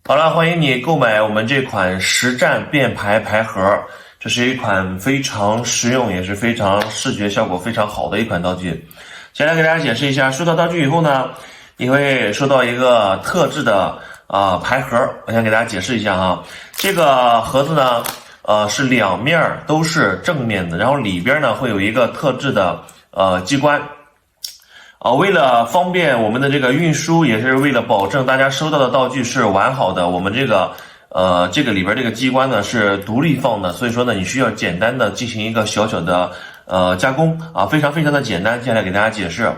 好了，欢迎你购买我们这款实战变牌牌盒，这是一款非常实用，也是非常视觉效果非常好的一款道具。先来给大家解释一下，收到道具以后呢，你会收到一个特制的牌盒。我先给大家解释一下哈，这个盒子呢，是两面都是正面的，然后里边呢会有一个特制的机关。为了方便我们的这个运输，也是为了保证大家收到的道具是完好的，我们这个里边这个机关呢是独立放的，所以说呢你需要简单的进行一个小小的加工啊，非常的简单。接下来给大家解释，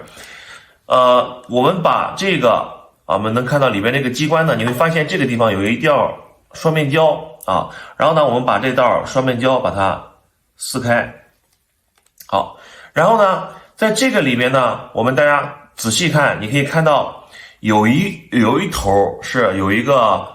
我们把这个我们能看到里边这个机关呢，你会发现这个地方有一道双面胶啊，然后呢我们把这道双面胶把它撕开，好，然后呢在这个里边呢，我们大家仔细看，你可以看到有一头是有一个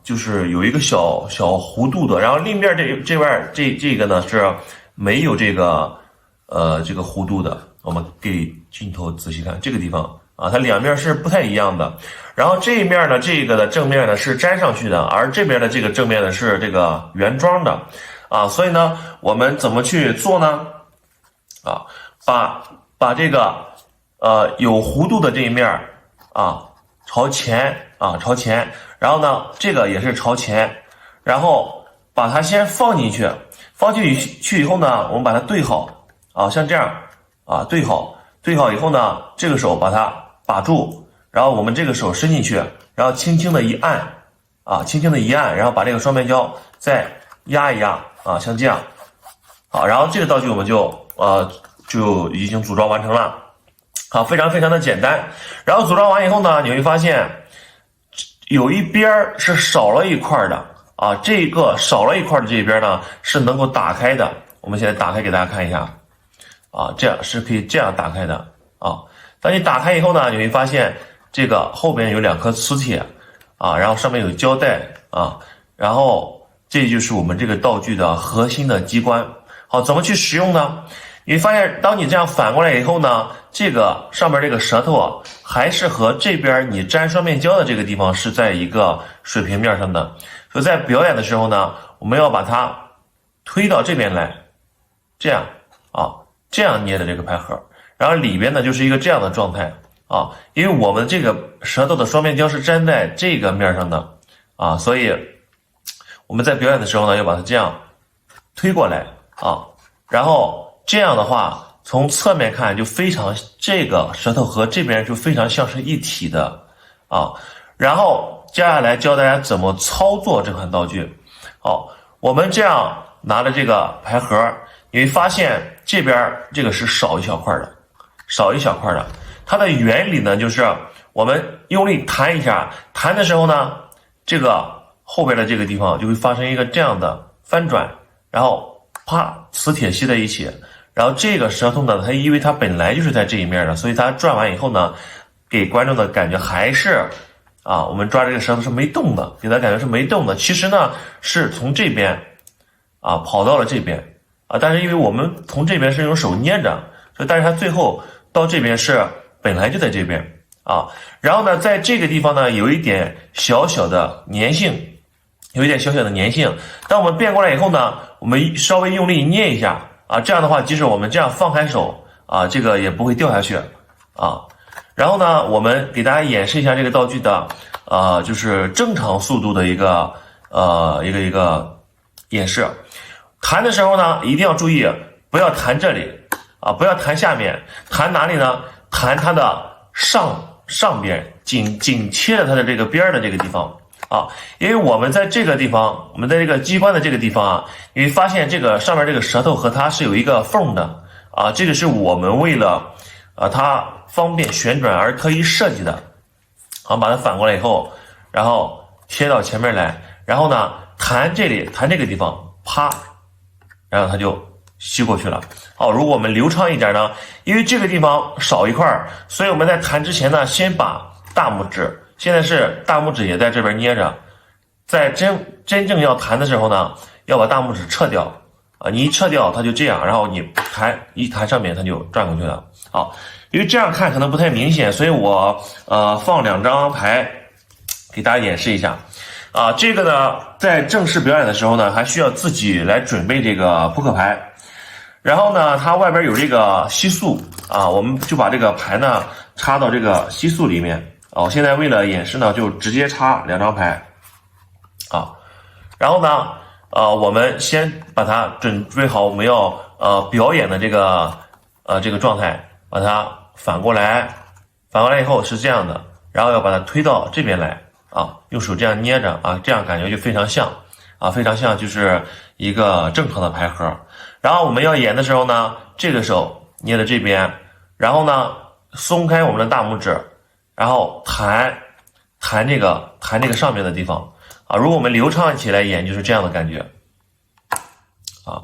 就是有一个小弧度的，然后另边这边这个呢是没有这个弧度的。我们给镜头仔细看这个地方啊，它两面是不太一样的。然后这一面呢，这个的正面呢是粘上去的，而这边的这个正面呢是这个原装的啊。所以呢，我们怎么去做呢？啊。把这个有弧度的这一面啊朝前，然后呢这个也是朝前，然后把它先放进去以后呢，我们把它对好啊，像这样啊对好以后呢，这个手把它把住，然后我们这个手伸进去，然后轻轻的一按啊，然后把这个双面胶再压一压啊，像这样，好，然后这个道具我们就已经组装完成了，好，非常的简单。然后组装完以后呢，你会发现有一边是少了一块的啊，这个少了一块的这边呢是能够打开的。我们现在打开给大家看一下啊，这样是可以这样打开的啊。当你打开以后呢，你会发现这个后边有两颗磁铁啊，然后上面有胶带啊，然后这就是我们这个道具的核心的机关。好，怎么去使用呢？你会发现，当你这样反过来以后呢，这个上面这个舌头啊，还是和这边你粘双面胶的这个地方是在一个水平面上的。所以在表演的时候呢，我们要把它推到这边来，这样啊，这样捏的这个牌盒，然后里边呢就是一个这样的状态啊，因为我们这个舌头的双面胶是粘在这个面上的啊，所以我们在表演的时候呢，要把它这样推过来啊，然后这样的话，从侧面看就非常，这个舌头和这边就非常像是一体的啊。然后接下来教大家怎么操作这款道具。好，我们这样拿着这个牌盒，你会发现这边这个是少一小块的，它的原理呢就是我们用力弹一下，弹的时候呢，这个后边的这个地方就会发生一个这样的翻转，然后啪，磁铁吸在一起。然后这个舌头呢，它因为它本来就是在这一面的，所以它转完以后呢，给观众的感觉还是啊，我们抓这个舌头是没动的，给他感觉是没动的。其实呢，是从这边啊跑到了这边啊，但是因为我们从这边是用手捏着，所以但是它最后到这边是本来就在这边啊。然后呢，在这个地方呢，有一点小小的粘性，当我们变过来以后呢，我们稍微用力捏一下。啊，这样的话，即使我们这样放开手啊，这个也不会掉下去啊。然后呢，我们给大家演示一下这个道具的就是正常速度的一个演示。弹的时候呢，一定要注意不要弹这里啊，不要弹下面，弹哪里呢？弹它的上边，紧贴着它的这个边的这个地方。啊，因为我们在这个地方，我们在这个机关的这个地方啊，你会发现这个上面这个舌头和它是有一个缝的啊，这个是我们为了它方便旋转而特意设计的。好，把它反过来以后，然后贴到前面来，然后呢弹这个地方，啪，然后它就吸过去了。好，如果我们流畅一点呢，因为这个地方少一块，所以我们在弹之前呢，先把大拇指。现在是大拇指也在这边捏着，在真正要弹的时候呢，要把大拇指撤掉啊！你一撤掉，它就这样，然后你一弹上面，它就转过去了。好，因为这样看可能不太明显，所以我放两张牌给大家演示一下。这个呢，在正式表演的时候呢，还需要自己来准备这个扑克牌。然后呢，它外边有这个吸塑我们就把这个牌呢插到这个吸塑里面。我现在为了演示呢，就直接插2张牌然后呢，我们先把它准备好，我们要表演的这个状态，把它反过来以后是这样的，然后要把它推到这边来用手这样捏着这样感觉就非常像非常像就是一个正常的牌盒。然后我们要演的时候呢，这个手捏在这边，然后呢松开我们的大拇指，然后弹这个上面的地方如果我们流畅起来演就是这样的感觉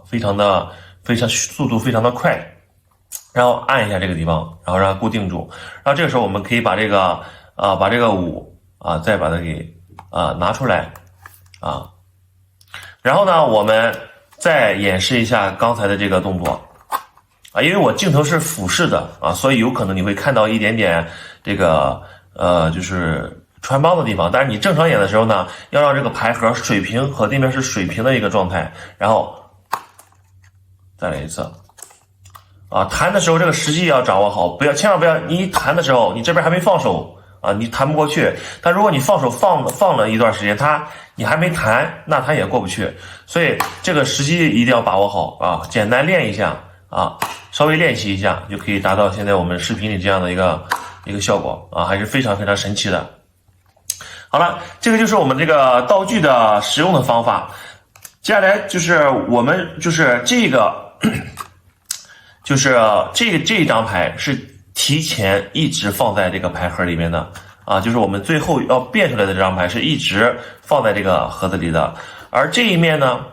非常速度非常的快。然后按一下这个地方，然后让它固定住。然后这个时候我们可以把这个5再把它给拿出来然后呢，我们再演示一下刚才的这个动作因为我镜头是俯视的所以有可能你会看到一点点这个就是穿帮的地方。但是你正常演的时候呢，要让这个牌盒水平和地面是水平的一个状态。然后再来一次弹的时候这个时机要掌握好，千万不要你一弹的时候你这边还没放手你弹不过去。但如果你放手放了一段时间，你还没弹，那它也过不去。所以这个时机一定要把握好简单练一下稍微练习一下就可以达到现在我们视频里这样的一个效果还是非常非常神奇的。好了，这个就是我们这个道具的使用的方法。接下来就是我们就是这个就是这一张牌是提前一直放在这个牌盒里面的就是我们最后要变出来的这张牌是一直放在这个盒子里的。而这一面呢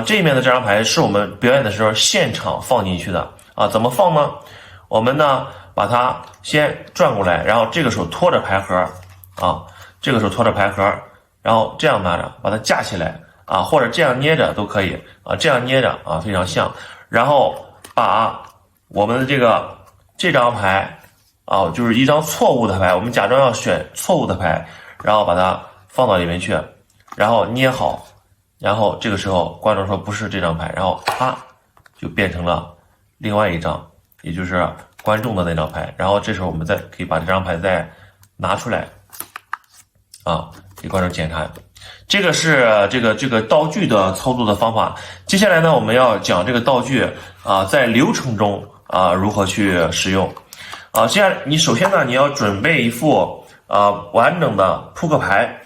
这一面的这张牌是我们表演的时候现场放进去的怎么放呢？我们呢把它先转过来，然后这个手托着牌盒这个手托着牌盒，然后这样拿着把它架起来或者这样捏着都可以这样捏着非常像。然后把我们的这张牌就是一张错误的牌，我们假装要选错误的牌，然后把它放到里面去，然后捏好，然后这个时候观众说不是这张牌，然后啪就变成了另外一张，也就是观众的那张牌。然后这时候我们再可以把这张牌再拿出来给观众检查。这个是这个道具的操作的方法。接下来呢，我们要讲这个道具在流程中如何去使用接下来你首先呢，你要准备一副完整的扑克牌，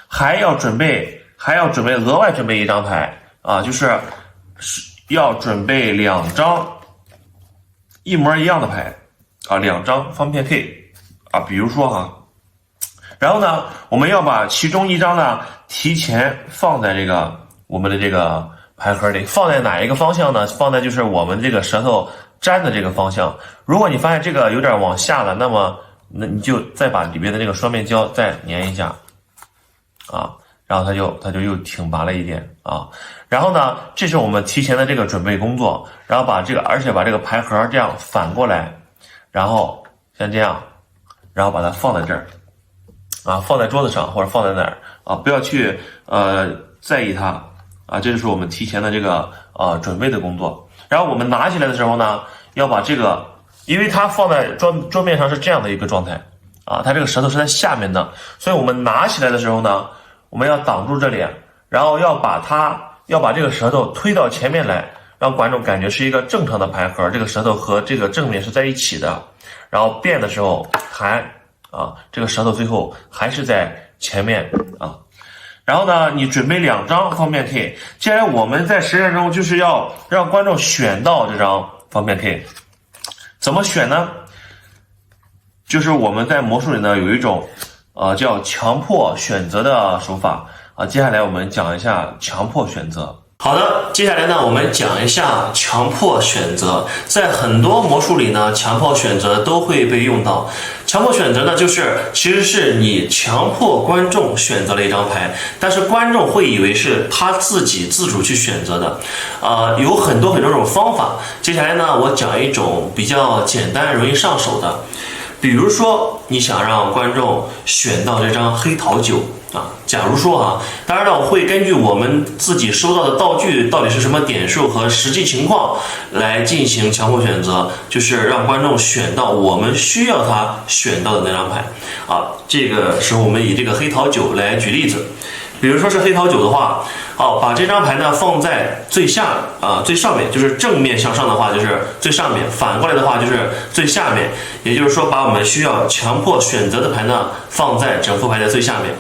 还要额外准备一张牌就是要准备2张一模一样的牌2张方片 K 比如说然后呢，我们要把其中一张呢提前放在我们的这个牌盒里。放在哪一个方向呢？放在就是我们这个舌头粘的这个方向。如果你发现这个有点往下了，那你就再把里边的这个双面胶再粘一下然后它就又挺拔了一点然后呢，这是我们提前的这个准备工作。然后而且把这个牌盒这样反过来，然后像这样，然后把它放在这儿放在桌子上或者放在哪儿不要去在意它这就是我们提前的这个准备的工作。然后我们拿起来的时候呢，要把这个，因为它放在桌面上是这样的一个状态它这个舌头是在下面的，所以我们拿起来的时候呢，我们要挡住这里，然后要把这个舌头推到前面来，让观众感觉是一个正常的牌盒，这个舌头和这个正面是在一起的。然后变的时候弹这个舌头最后还是在前面然后呢，你准备2张方片 K。接下来我们在实践中就是要让观众选到这张方片 K。怎么选呢？就是我们在魔术里呢有一种叫强迫选择的手法接下来我们讲一下强迫选择。好的，接下来呢，我们讲一下强迫选择。在很多魔术里呢，强迫选择都会被用到。强迫选择呢，其实是你强迫观众选择了一张牌，但是观众会以为是他自己自主去选择的。有很多种方法。接下来呢，我讲一种比较简单、容易上手的。比如说，你想让观众选到这张黑桃9假如说当然了，我会根据我们自己收到的道具到底是什么点数和实际情况来进行强迫选择，就是让观众选到我们需要他选到的那张牌这个时候我们以这个黑桃9来举例子，比如说是黑桃9的话，把这张牌呢放在最上面，就是正面向上的话就是最上面，反过来的话就是最下面，也就是说把我们需要强迫选择的牌呢放在整副牌的最下面。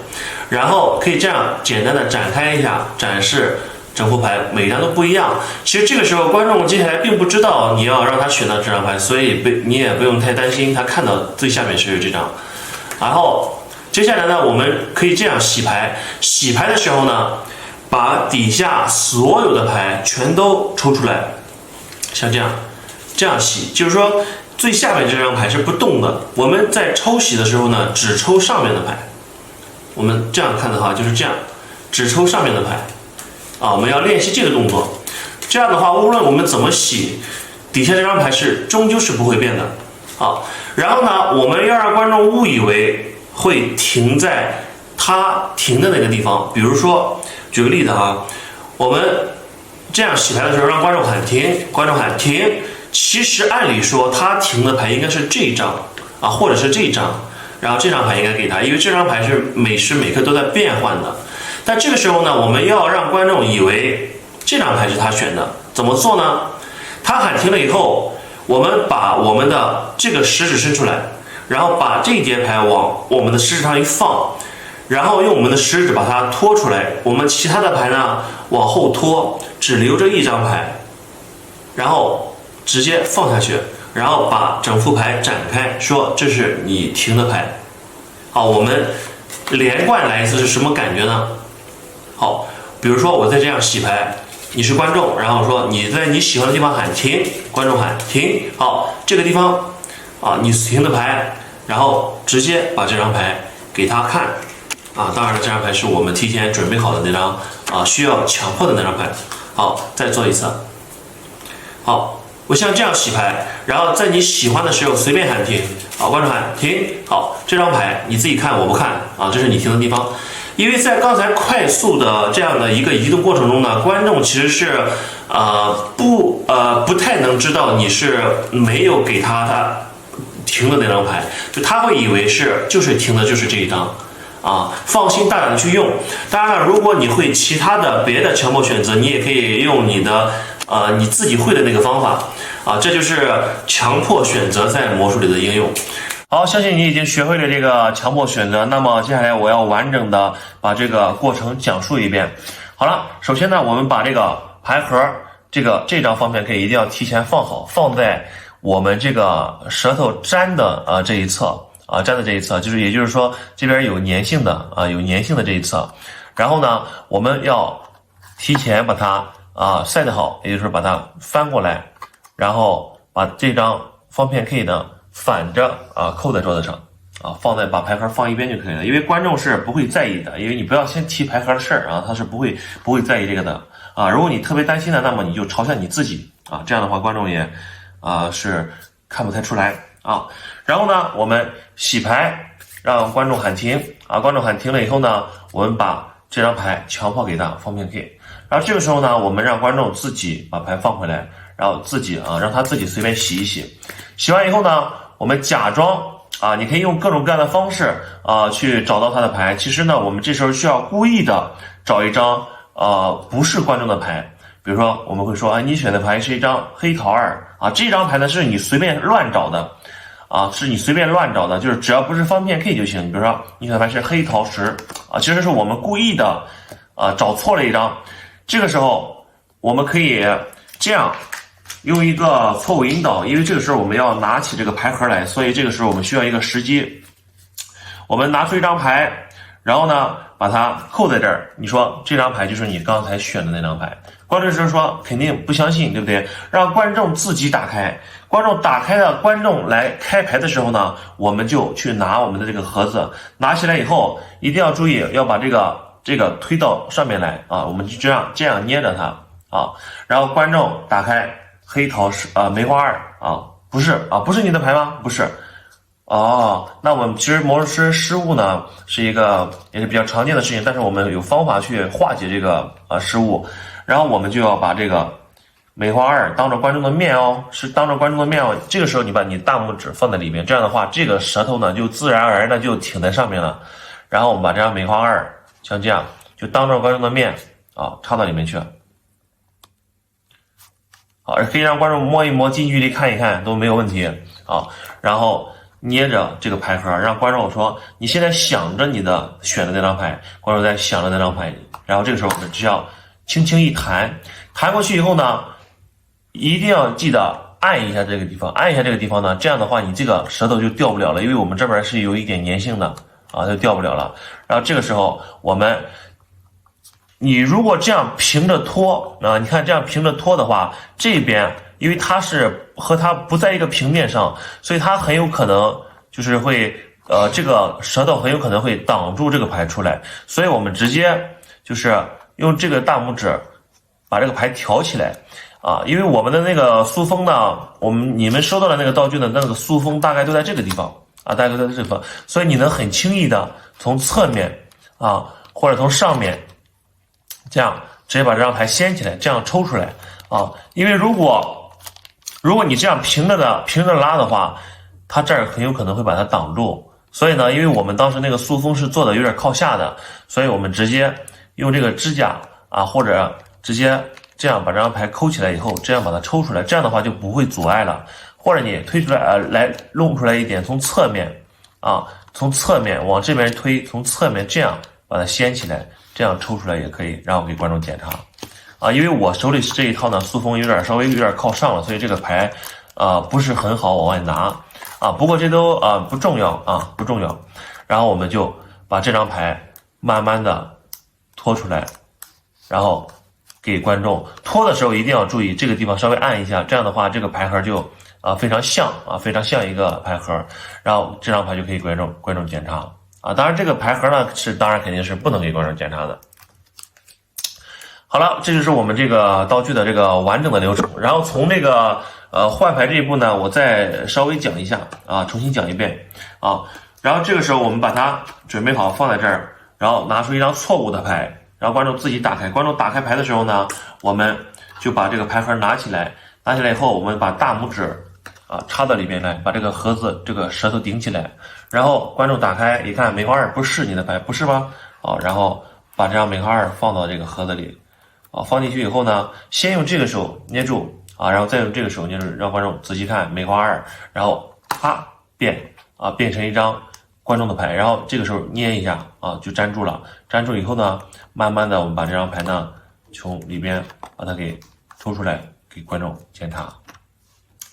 然后可以这样简单的展开一下，展示整副牌，每张都不一样。其实这个时候观众接下来并不知道你要让他选到这张牌，所以你也不用太担心他看到最下面是这张。然后接下来呢，我们可以这样洗牌。洗牌的时候呢，把底下所有的牌全都抽出来，像这样洗，就是说最下面这张牌是不动的。我们在抽洗的时候呢，只抽上面的牌。我们这样看的话就是这样，只抽上面的牌我们要练习这个动作。这样的话，无论我们怎么洗，底下这张牌终究是不会变的然后呢，我们要让观众误以为会停在他停的那个地方。比如说举个例子我们这样洗牌的时候让观众喊停，观众喊停，其实按理说他停的牌应该是这一张或者是这一张，然后这张牌应该给他，因为这张牌是每时每刻都在变换的。但这个时候呢，我们要让观众以为这张牌是他选的，怎么做呢？他喊停了以后，我们把我们的这个食指伸出来，然后把这一叠牌往我们的食指上一放，然后用我们的食指把它拖出来，我们其他的牌呢往后拖，只留着一张牌，然后直接放下去，然后把整副牌展开，说这是你停的牌。我们连贯来一次是什么感觉呢？比如说我再这样洗牌，你是观众，然后说你在你喜欢的地方喊停，观众喊停，这个地方你停的牌，然后直接把这张牌给他看当然了，这张牌是我们提前准备好的那张需要强迫的那张牌。再做一次。我像这样洗牌，然后在你喜欢的时候随便喊停，观众喊停，这张牌你自己看，我不看这是你停的地方。因为在刚才快速的这样的一个移动过程中呢，观众其实是不太能知道你是没有给他停的那张牌，就他会以为就是停的就是这一张放心大胆的去用。当然了，如果你会其他的别的强迫选择，你也可以用你的你自己会的那个方法这就是强迫选择在魔术里的应用。好，相信你已经学会了这个强迫选择，那么接下来我要完整的把这个过程讲述一遍。好了，首先呢，我们把这个牌盒这张方片可以一定要提前放好，放在我们这个舌头粘的这一侧粘的这一侧，也就是说这边有粘性的这一侧。然后呢，我们要提前把它set好，也就是把它翻过来，然后把这张方片 K 呢反着扣在桌子上把牌盒放一边就可以了。因为观众是不会在意的，因为你不要先提牌盒的事儿他是不会在意这个的如果你特别担心的，那么你就朝向你自己这样的话观众也是看不太出来然后呢，我们洗牌，让观众喊停观众喊停了以后呢，我们把这张牌强迫给他方片 K， 然后这个时候呢，我们让观众自己把牌放回来，然后自己让他自己随便洗一洗。洗完以后呢，我们假装你可以用各种各样的方式去找到他的牌。其实呢，我们这时候需要故意的找一张不是观众的牌。比如说我们会说你选的牌是一张黑桃2这张牌呢是你随便乱找的就是只要不是方片 K 就行。比如说你选的牌是黑桃10其实是我们故意的找错了一张。这个时候我们可以这样用一个错误引导，因为这个时候我们要拿起这个牌盒来，所以这个时候我们需要一个时机。我们拿出一张牌，然后呢把它扣在这儿，你说这张牌就是你刚才选的那张牌。观众是说肯定不相信，对不对？让观众自己打开，观众来开牌的时候呢，我们就去拿我们的这个盒子，拿起来以后一定要注意要把这个推到上面来我们就这样捏着它然后观众打开黑桃梅花2不是你的牌吗？不是，哦，那我们其实魔术师失误呢是一个也是比较常见的事情，但是我们有方法去化解这个失误，然后我们就要把这个梅花二当着观众的面哦，是当着观众的面哦，这个时候你把你大拇指放在里面，这样的话这个舌头呢就自然而然的就挺在上面了，然后我们把这张梅花二像这样就当着观众的面插到里面去，好，可以让观众摸一摸，近距离看一看都没有问题啊，然后捏着这个牌盒，让观众说你现在想着你的选的那张牌，观众在想着那张牌，然后这个时候我们只要轻轻一弹，弹过去以后呢，一定要记得按一下这个地方，按一下这个地方呢，这样的话你这个舌头就掉不了了，因为我们这边是有一点粘性的就掉不了了。然后这个时候你如果这样平着拖你看这样平着拖的话，这边因为它是和它不在一个平面上，所以它很有可能就是会这个舌头很有可能会挡住这个牌出来，所以我们直接就是用这个大拇指把这个牌挑起来因为我们的那个塑封呢，你们收到的那个道具的那个塑封大概都在这个地方大概都在这个地方，所以你能很轻易的从侧面或者从上面这样直接把这张牌掀起来，这样抽出来因为如果你这样平着拉的话，它这儿很有可能会把它挡住，所以呢，因为我们当时那个塑封是做的有点靠下的，所以我们直接用这个指甲或者直接这样把这张牌抠起来以后，这样把它抽出来，这样的话就不会阻碍了。或者你推出来来弄出来一点，从侧面从侧面往这边推，从侧面这样把它掀起来，这样抽出来也可以，然后给观众检查因为我手里这一套呢塑封稍微有点靠上了，所以这个牌不是很好往外拿不过这都不重要不重要。然后我们就把这张牌慢慢的拖出来，然后给观众拖的时候一定要注意这个地方稍微按一下，这样的话这个牌盒就非常像一个牌盒，然后这张牌就可以观众检查当然这个牌盒呢当然肯定是不能给观众检查的。好了，这就是我们这个道具的这个完整的流程。然后从这个换牌这一步呢，我再稍微讲一下重新讲一遍然后这个时候我们把它准备好放在这儿，然后拿出一张错误的牌，然后观众自己打开。观众打开牌的时候呢，我们就把这个牌盒拿起来以后，我们把大拇指插到里面来，把这个盒子这个舌头顶起来，然后观众打开一看，梅花二不是你的牌，不是吗？然后把这张梅花二放到这个盒子里放进去以后呢，先用这个手捏住然后再用这个手捏住，让观众仔细看梅花二，然后啪变成一张观众的牌，然后这个时候捏一下就粘住了，粘住以后呢，慢慢的我们把这张牌呢从里边把它给抽出来给观众检查。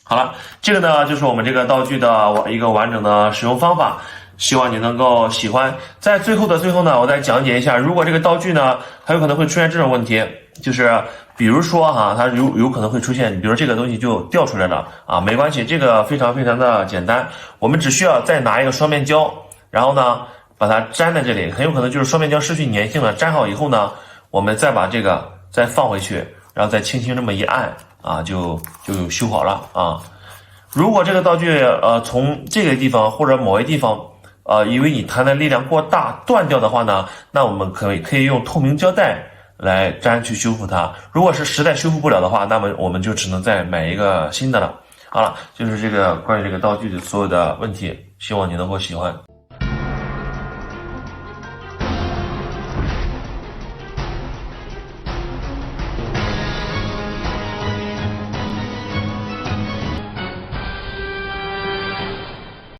好了，这个呢就是我们这个道具的一个完整的使用方法，希望你能够喜欢。在最后呢，我再讲解一下，如果这个道具呢它有可能会出现这种问题，就是比如说它有可能会出现，比如这个东西就掉出来了没关系，这个非常非常的简单，我们只需要再拿一个双面胶，然后呢把它粘在这里，很有可能就是双面胶失去粘性了，粘好以后呢，我们再把这个再放回去，然后再轻轻这么一按就修好了如果这个道具从这个地方或者某一地方因为你弹的力量过大断掉的话呢，那我们可以用透明胶带来粘去修复它。如果是实在修复不了的话，那么我们就只能再买一个新的了。好了，就是这个关于这个道具的所有的问题，希望你能够喜欢。